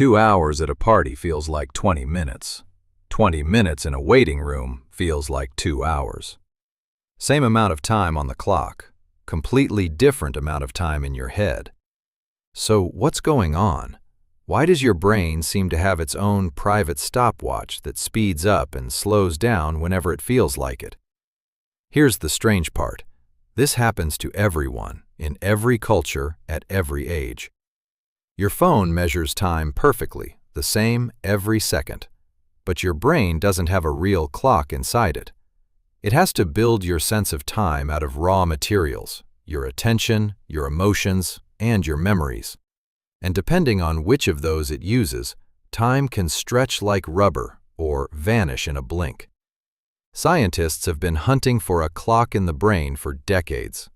2 hours at a party feels like 20 minutes. 20 minutes in a waiting room feels like 2 hours. Same amount of time on the clock, completely different amount of time in your head. So what's going on? Why does your brain seem to have its own private stopwatch that speeds up and slows down whenever it feels like it? Here's the strange part. This happens to everyone, in every culture, at every age. Your phone measures time perfectly, the same every second. But your brain doesn't have a real clock inside it. It has to build your sense of time out of raw materials, your attention, your emotions, and your memories. And depending on which of those it uses, time can stretch like rubber or vanish in a blink. Scientists have been hunting for a clock in the brain for decades.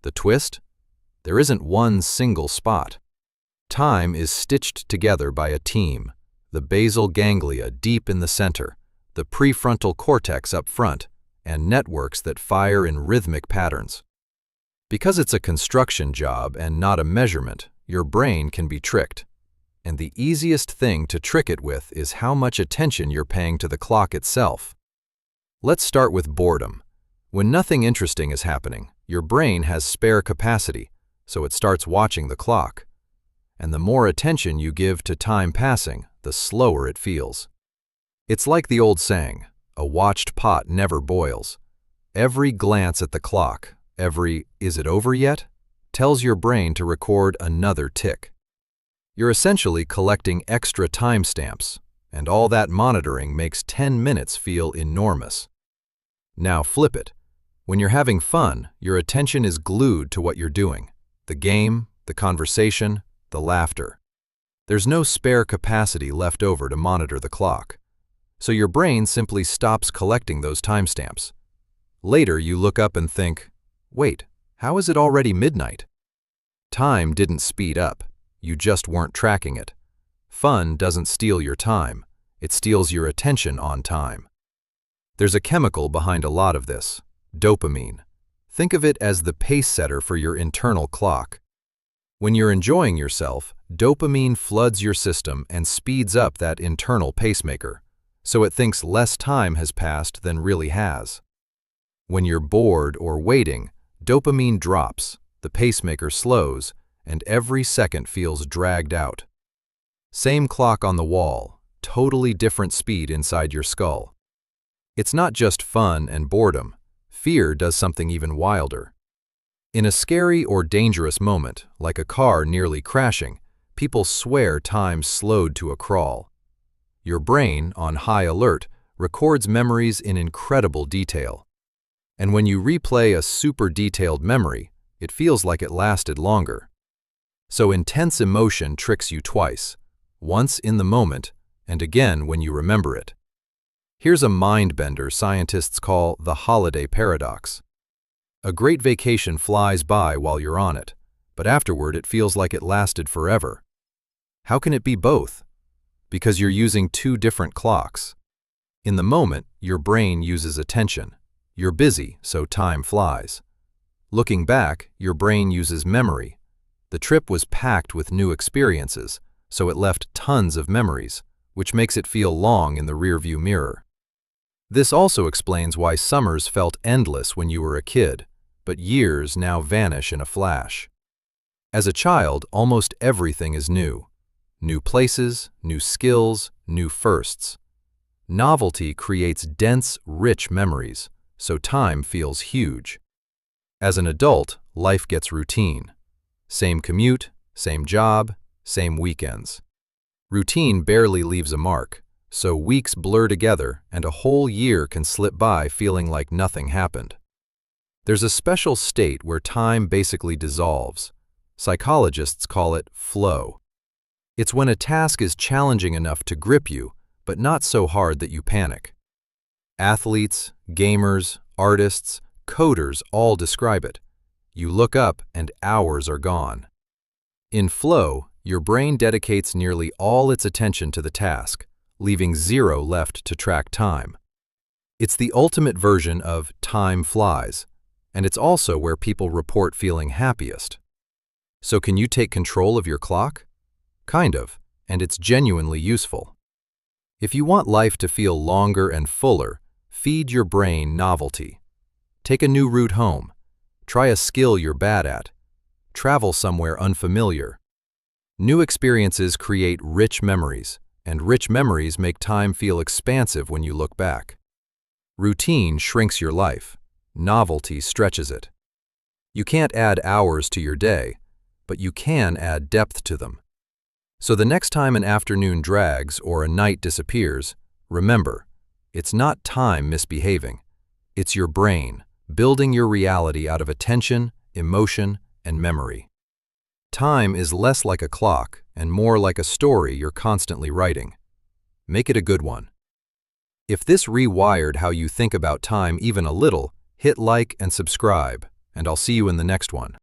The twist? There isn't one single spot. Time is stitched together by a team, the basal ganglia deep in the center, the prefrontal cortex up front, and networks that fire in rhythmic patterns. Because it's a construction job and not a measurement, your brain can be tricked. And the easiest thing to trick it with is how much attention you're paying to the clock itself. Let's start with boredom. When nothing interesting is happening, your brain has spare capacity, so it starts watching the clock. And the more attention you give to time passing, the slower it feels. It's like the old saying, a watched pot never boils. Every glance at the clock, every "is it over yet?" tells your brain to record another tick. You're essentially collecting extra timestamps, and all that monitoring makes 10 minutes feel enormous. Now flip it. When you're having fun, your attention is glued to what you're doing, the game, the conversation, the laughter. There's no spare capacity left over to monitor the clock. So your brain simply stops collecting those timestamps. Later you look up and think, wait, how is it already midnight? Time didn't speed up. You just weren't tracking it. Fun doesn't steal your time. It steals your attention on time. There's a chemical behind a lot of this, dopamine. Think of it as the pace setter for your internal clock. When you're enjoying yourself, dopamine floods your system and speeds up that internal pacemaker, so it thinks less time has passed than really has. When you're bored or waiting, dopamine drops, the pacemaker slows, and every second feels dragged out. Same clock on the wall, totally different speed inside your skull. It's not just fun and boredom. Fear does something even wilder. In a scary or dangerous moment, like a car nearly crashing, people swear time slowed to a crawl. Your brain, on high alert, records memories in incredible detail. And when you replay a super detailed memory, it feels like it lasted longer. So intense emotion tricks you twice, once in the moment and again when you remember it. Here's a mind-bender scientists call the holiday paradox. A great vacation flies by while you're on it, but afterward it feels like it lasted forever. How can it be both? Because you're using two different clocks. In the moment, your brain uses attention. You're busy, so time flies. Looking back, your brain uses memory. The trip was packed with new experiences, so it left tons of memories, which makes it feel long in the rearview mirror. This also explains why summers felt endless when you were a kid, but years now vanish in a flash. As a child, almost everything is new. New places, new skills, new firsts. Novelty creates dense, rich memories, so time feels huge. As an adult, life gets routine. Same commute, same job, same weekends. Routine barely leaves a mark, so weeks blur together and a whole year can slip by feeling like nothing happened. There's a special state where time basically dissolves. Psychologists call it flow. It's when a task is challenging enough to grip you, but not so hard that you panic. Athletes, gamers, artists, coders all describe it. You look up and hours are gone. In flow, your brain dedicates nearly all its attention to the task, leaving zero left to track time. It's the ultimate version of time flies, and it's also where people report feeling happiest. So can you take control of your clock? Kind of, and it's genuinely useful. If you want life to feel longer and fuller, feed your brain novelty. Take a new route home. Try a skill you're bad at. Travel somewhere unfamiliar. New experiences create rich memories, and rich memories make time feel expansive when you look back. Routine shrinks your life. Novelty stretches it. You can't add hours to your day, but you can add depth to them. So the next time an afternoon drags or a night disappears, remember, it's not time misbehaving. It's your brain building your reality out of attention, emotion, and memory. Time is less like a clock and more like a story you're constantly writing. Make it a good one. If this rewired how you think about time even a little, hit like and subscribe, and I'll see you in the next one.